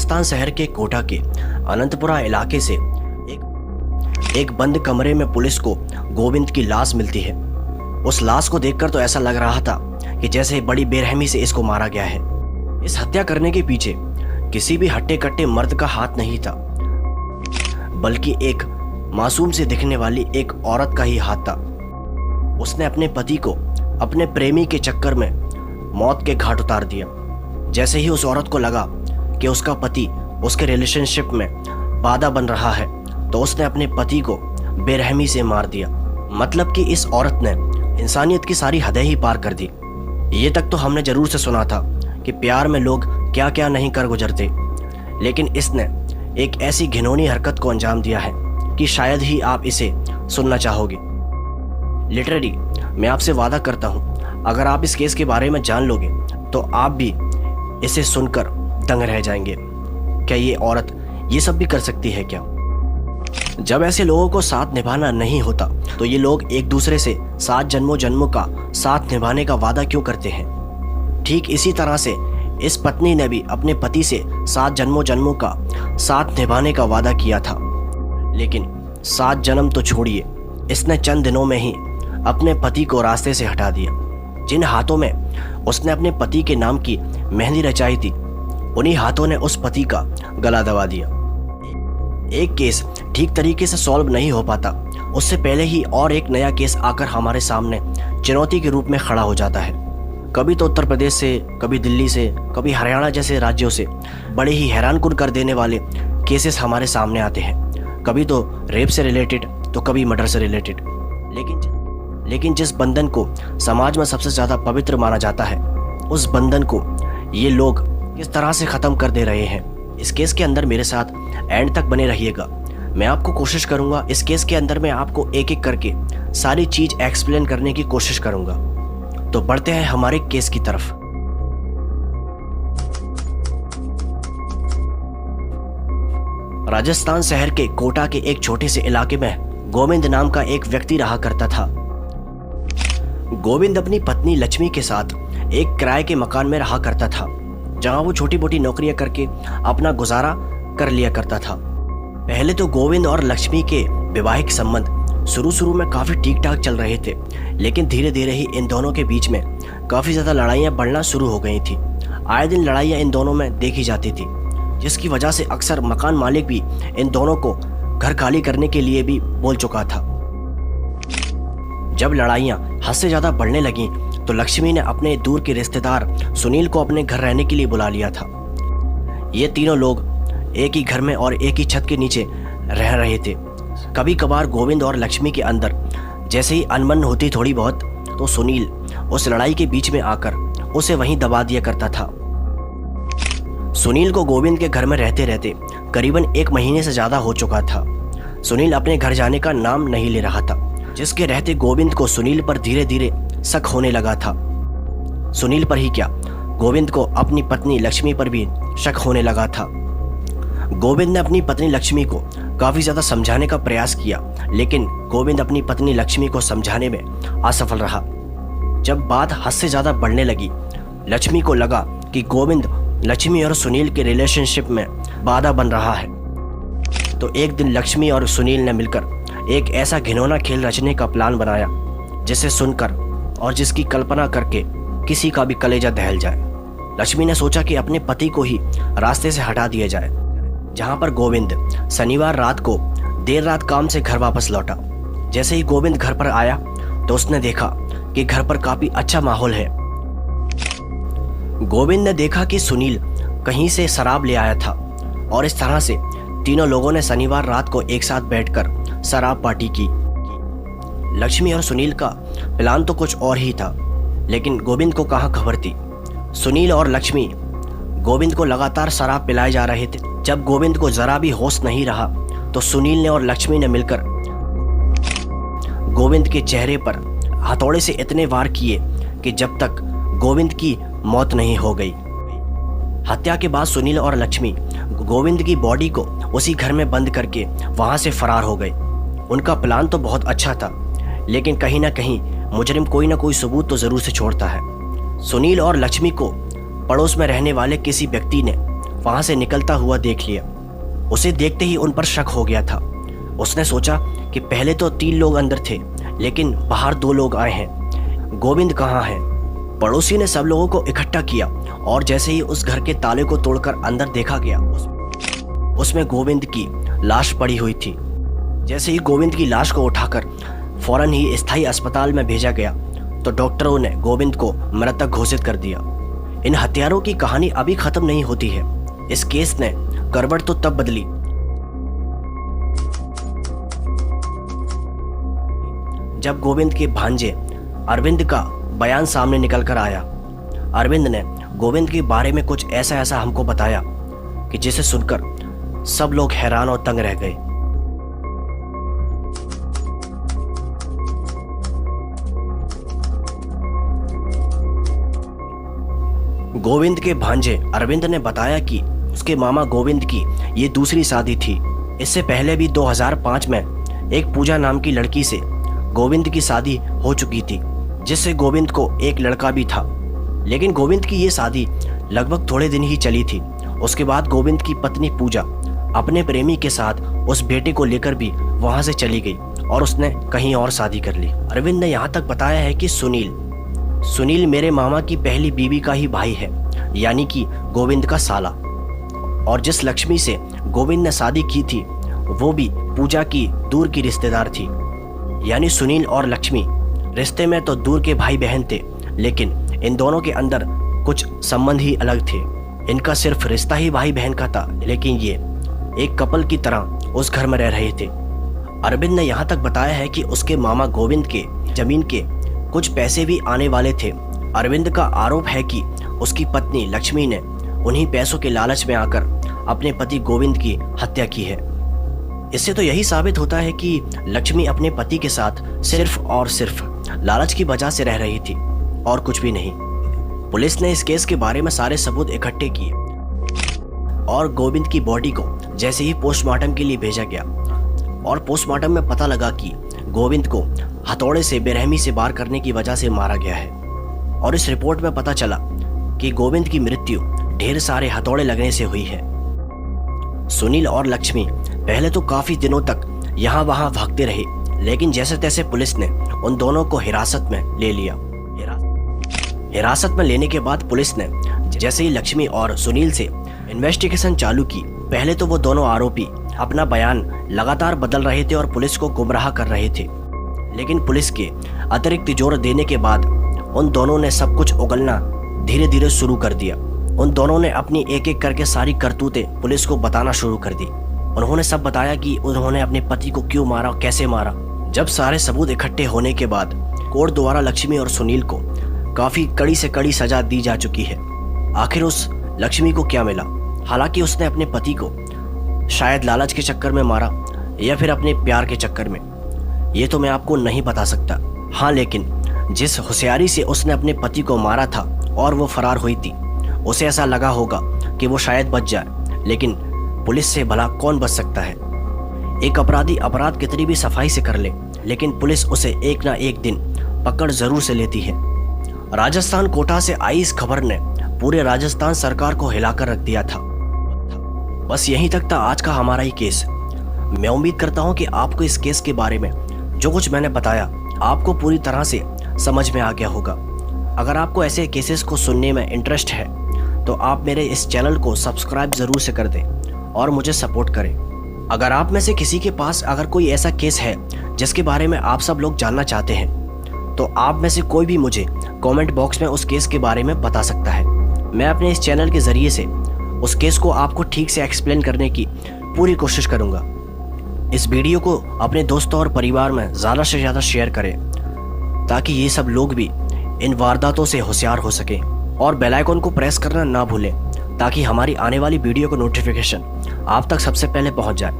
राजस्थान शहर के कोटा के अनंतपुरा इलाके से एक बंद कमरे में पुलिस को गोविंद की लाश मिलती है। उस लाश को देखकर तो ऐसा लग रहा था कि जैसे बड़ी बेरहमी से इसको मारा गया है। इस हत्या करने के पीछे किसी भी हट्टे कट्टे मर्द का हाथ नहीं था, बल्कि एक मासूम से दिखने वाली एक औरत का ही हाथ था। उसने अपने पति को अपने प्रेमी के चक्कर में मौत के घाट उतार दिया। जैसे ही उस औरत को लगा कि उसका पति उसके रिलेशनशिप में बाधा बन रहा है, तो उसने अपने पति को बेरहमी से मार दिया। मतलब कि इस औरत ने इंसानियत की सारी हदें ही पार कर दी। ये तक तो हमने जरूर से सुना था कि प्यार में लोग क्या क्या नहीं कर गुजरते, लेकिन इसने एक ऐसी घिनौनी हरकत को अंजाम दिया है कि शायद ही आप इसे सुनना चाहोगे। लिटरली मैं आपसे वादा करता हूँ, अगर आप इस केस के बारे में जान लोगे तो आप भी इसे सुनकर दंग रह जाएंगे। क्या ये औरत ये सब भी कर सकती है क्या? जब ऐसे लोगों को साथ निभाना नहीं होता तो ये लोग एक दूसरे से 7 जन्मों जन्मों का साथ निभाने का वादा क्यों करते हैं? ठीक इसी तरह से इस पत्नी ने भी अपने पति से 7 जन्मों जन्मों का साथ निभाने का वादा किया था, लेकिन 7 जन्म तो छोड़िए, इसने चंद दिनों में ही अपने पति को रास्ते से हटा दिया। जिन हाथों में उसने अपने पति के नाम की मेहंदी रचाई थी, उन्हीं हाथों ने उस पति का गला दबा दिया। एक केस ठीक तरीके से सॉल्व नहीं हो पाता, उससे पहले ही और एक नया केस आकर हमारे सामने चुनौती के रूप में खड़ा हो जाता है। कभी तो उत्तर प्रदेश से, कभी दिल्ली से, कभी हरियाणा जैसे राज्यों से बड़े ही हैरानकुन कर देने वाले केसेस हमारे सामने आते हैं। कभी तो रेप से रिलेटेड, तो कभी मर्डर से रिलेटेड। लेकिन जिस बंधन को समाज में सबसे ज़्यादा पवित्र माना जाता है, उस बंधन को ये लोग किस तरह से ख़त्म कर दे रहे हैं। इस केस के अंदर मेरे साथ एंड तक बने रहिएगा। मैं आपको कोशिश करूंगा, इस केस के अंदर मैं आपको एक एक करके सारी चीज़ एक्सप्लेन करने की कोशिश करूंगा। तो बढ़ते हैं हमारे केस की तरफ। राजस्थान शहर के कोटा के एक छोटे से इलाके में गोविंद नाम का एक व्यक्ति रहा करता था। गोविंद अपनी पत्नी लक्ष्मी के साथ एक किराए के मकान में रहा करता था, जहां वो छोटी मोटी नौकरियां करके अपना गुजारा कर लिया करता था। पहले तो गोविंद और लक्ष्मी के वैवाहिक संबंध शुरू में काफ़ी ठीक ठाक चल रहे थे, लेकिन धीरे धीरे ही इन दोनों के बीच में काफ़ी ज़्यादा लड़ाइयाँ बढ़ना शुरू हो गई थी। आए दिन लड़ाइयाँ इन दोनों में देखी जाती थी, जिसकी वजह से अक्सर मकान मालिक भी इन दोनों को घर खाली करने के लिए भी बोल चुका था। जब लड़ाइयाँ हद से ज़्यादा बढ़ने लगीं तो लक्ष्मी ने अपने दूर के रिश्तेदार सुनील को अपने घर रहने के लिए बुला लिया था। ये तीनों लोग एक ही घर में और एक ही छत के नीचे रह रहे थे। कभी कभार गोविंद और लक्ष्मी के अंदर जैसे ही अनबन होती थोड़ी बहुत, तो सुनील उस लड़ाई के बीच में आकर उसे वहीं दबा दिया करता था। सुनील को गोविंद के घर में रहते रहते करीबन 1 महीने से ज़्यादा हो चुका था। सुनील अपने घर जाने का नाम नहीं ले रहा था, जिसके रहते गोविंद को सुनील पर धीरे धीरे शक होने लगा था। सुनील पर ही क्या, गोविंद को अपनी पत्नी लक्ष्मी पर भी शक होने लगा था। गोविंद ने अपनी पत्नी लक्ष्मी को काफ़ी ज़्यादा समझाने का प्रयास किया, लेकिन गोविंद अपनी पत्नी लक्ष्मी को समझाने में असफल रहा। जब बात हद से ज़्यादा बढ़ने लगी, लक्ष्मी को लगा कि गोविंद लक्ष्मी और सुनील के रिलेशनशिप में बाधा बन रहा है। तो एक दिन लक्ष्मी और सुनील ने मिलकर एक ऐसा घिनौना खेल रचने का प्लान बनाया, जिसे सुनकर और जिसकी कल्पना करके किसी का भी कलेजा दहल जाए। लक्ष्मी ने सोचा कि अपने पति को ही रास्ते से हटा दिया जाए। जहां पर गोविंद शनिवार रात को देर रात काम से घर वापस लौटा। जैसे ही गोविंद घर पर आया तो उसने देखा कि घर पर काफी अच्छा माहौल है। गोविंद ने देखा कि सुनील कहीं से शराब ले आया था, और इस तरह से तीनों लोगों ने शनिवार रात को एक साथ बैठकर शराब पार्टी की। लक्ष्मी और सुनील का प्लान तो कुछ और ही था, लेकिन गोविंद को कहाँ खबर थी। सुनील और लक्ष्मी गोविंद को लगातार शराब पिलाए जा रहे थे। जब गोविंद को जरा भी होश नहीं रहा तो सुनील ने और लक्ष्मी ने मिलकर गोविंद के चेहरे पर हथौड़े से इतने वार किए कि जब तक गोविंद की मौत नहीं हो गई। हत्या के बाद सुनील और लक्ष्मी गोविंद की बॉडी को उसी घर में बंद करके वहां से फरार हो गए। उनका प्लान तो बहुत अच्छा था, लेकिन कहीं ना कहीं मुजरिम कोई ना कोई सबूत तो जरूर से छोड़ता है। सुनील और लक्ष्मी को पड़ोस में रहने वाले किसी व्यक्ति ने वहां से निकलता हुआ देख लिया। उसे देखते ही उन पर शक हो गया था। उसने सोचा कि पहले तो 3 लोग अंदर थे, लेकिन बाहर 2 लोग आए हैं। गोविंद कहाँ है? पड़ोसी ने सब लोगों को इकट्ठा किया और जैसे ही उस घर के ताले को तोड़कर अंदर देखा गया, उसमें गोविंद की लाश पड़ी हुई थी। जैसे ही गोविंद की लाश को उठाकर फौरन ही स्थायी अस्पताल में भेजा गया तो डॉक्टरों ने गोविंद को मृतक घोषित कर दिया। इन हत्यारों की कहानी अभी खत्म नहीं होती है। इस केस ने करवट तो तब बदली जब गोविंद के भांजे अरविंद का बयान सामने निकल कर आया। अरविंद ने गोविंद के बारे में कुछ ऐसा हमको बताया कि जिसे सुनकर सब लोग हैरान और तंग रह गए। गोविंद के भांजे अरविंद ने बताया कि उसके मामा गोविंद की ये दूसरी शादी थी। इससे पहले भी 2005 में एक पूजा नाम की लड़की से गोविंद की शादी हो चुकी थी, जिससे गोविंद को एक लड़का भी था। लेकिन गोविंद की ये शादी लगभग थोड़े दिन ही चली थी। उसके बाद गोविंद की पत्नी पूजा अपने प्रेमी के साथ उस बेटे को लेकर भी वहां से चली गई और उसने कहीं और शादी कर ली। अरविंद ने यहाँ तक बताया है कि सुनील मेरे मामा की पहली बीवी का ही भाई है, यानी कि गोविंद का साला। और जिस लक्ष्मी से गोविंद ने शादी की थी वो भी पूजा की दूर की रिश्तेदार थी। यानी सुनील और लक्ष्मी रिश्ते में तो दूर के भाई बहन थे, लेकिन इन दोनों के अंदर कुछ संबंध ही अलग थे। इनका सिर्फ रिश्ता ही भाई बहन का था, लेकिन ये एक कपल की तरह उस घर में रह रहे थे। अरविंद ने यहाँ तक बताया है कि उसके मामा गोविंद के जमीन के कुछ पैसे भी आने वाले थे। अरविंद का आरोप है कि उसकी पत्नी लक्ष्मी ने उन्हीं पैसों के लालच में आकर अपने पति गोविंद की हत्या की है। इससे तो यही साबित होता है कि लक्ष्मी अपने पति के साथ सिर्फ और सिर्फ लालच की वजह से रह रही थी और कुछ भी नहीं। पुलिस ने इस केस के बारे में सारे सबूत इकट्ठे किए और गोविंद की बॉडी को जैसे ही पोस्टमार्टम के लिए भेजा गया और पोस्टमार्टम में पता लगा कि गोविंद को हथौड़े से बेरहमी से वार करने की वजह से मारा गया है। और इस रिपोर्ट में पता चला कि गोविंद की मृत्यु ढेर सारे हथौड़े लगने से हुई है। सुनील और लक्ष्मी पहले तो काफी दिनों तक यहाँ वहाँ भागते रहे, लेकिन जैसे तैसे पुलिस ने उन दोनों को हिरासत में ले लिया। हिरासत में लेने के बाद पुलिस ने जैसे ही लक्ष्मी और सुनील से इन्वेस्टिगेशन चालू की, पहले तो वो दोनों आरोपी अपना बयान लगातार बदल रहे थे और पुलिस को गुमराह कर रहे थे। लेकिन पुलिस के अतिरिक्त जोर देने के बाद उन दोनों ने सब कुछ उगलना धीरे धीरे शुरू कर दिया। उन दोनों ने अपनी एक एक करके सारी करतूतें पुलिस को बताना शुरू कर दी। उन्होंने सब बताया कि उन्होंने अपने पति को क्यों मारा, कैसे मारा। जब सारे सबूत इकट्ठे होने के बाद कोर्ट द्वारा लक्ष्मी और सुनील को काफी कड़ी से कड़ी सजा दी जा चुकी है। आखिर उस लक्ष्मी को क्या मिला? हालांकि उसने अपने पति को शायद लालच के चक्कर में मारा या फिर अपने प्यार के चक्कर में, ये तो मैं आपको नहीं बता सकता। हाँ, लेकिन जिस होशियारी से उसने अपने पति को मारा था और वो फरार हुई थी, उसे ऐसा लगा होगा कि वो शायद बच जाए, लेकिन पुलिस से भला कौन बच सकता है? एक अपराधी अपराध कितनी भी सफाई से कर ले, लेकिन पुलिस उसे एक ना एक दिन पकड़ जरूर से लेती है। राजस्थान कोटा से आई इस खबर ने पूरे राजस्थान सरकार को हिलाकर रख दिया था। बस यहीं तक था आज का हमारा ही केस। मैं उम्मीद करता हूं कि आपको इस केस के बारे में जो कुछ मैंने बताया आपको पूरी तरह से समझ में आ गया होगा। अगर आपको ऐसे केसेस को सुनने में इंटरेस्ट है तो आप मेरे इस चैनल को सब्सक्राइब ज़रूर से कर दें और मुझे सपोर्ट करें। अगर आप में से किसी के पास अगर कोई ऐसा केस है जिसके बारे में आप सब लोग जानना चाहते हैं तो आप में से कोई भी मुझे कमेंट बॉक्स में उस केस के बारे में बता सकता है। मैं अपने इस चैनल के ज़रिए से उस केस को आपको ठीक से एक्सप्लेन करने की पूरी कोशिश करूँगा। इस वीडियो को अपने दोस्तों और परिवार में ज़्यादा से ज़्यादा शेयर करें ताकि ये सब लोग भी इन वारदातों से होशियार हो सकें, और बेल आइकन को प्रेस करना ना भूलें ताकि हमारी आने वाली वीडियो का नोटिफिकेशन आप तक सबसे पहले पहुंच जाए।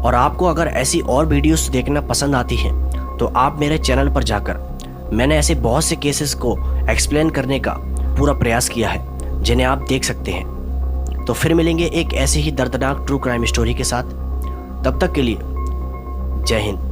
और आपको अगर ऐसी और वीडियोस देखना पसंद आती हैं तो आप मेरे चैनल पर जाकर मैंने ऐसे बहुत से केसेस को एक्सप्लेन करने का पूरा प्रयास किया है जिन्हें आप देख सकते हैं। तो फिर मिलेंगे एक ऐसे ही दर्दनाक ट्रू क्राइम स्टोरी के साथ। तब तक के लिए जय हिंद।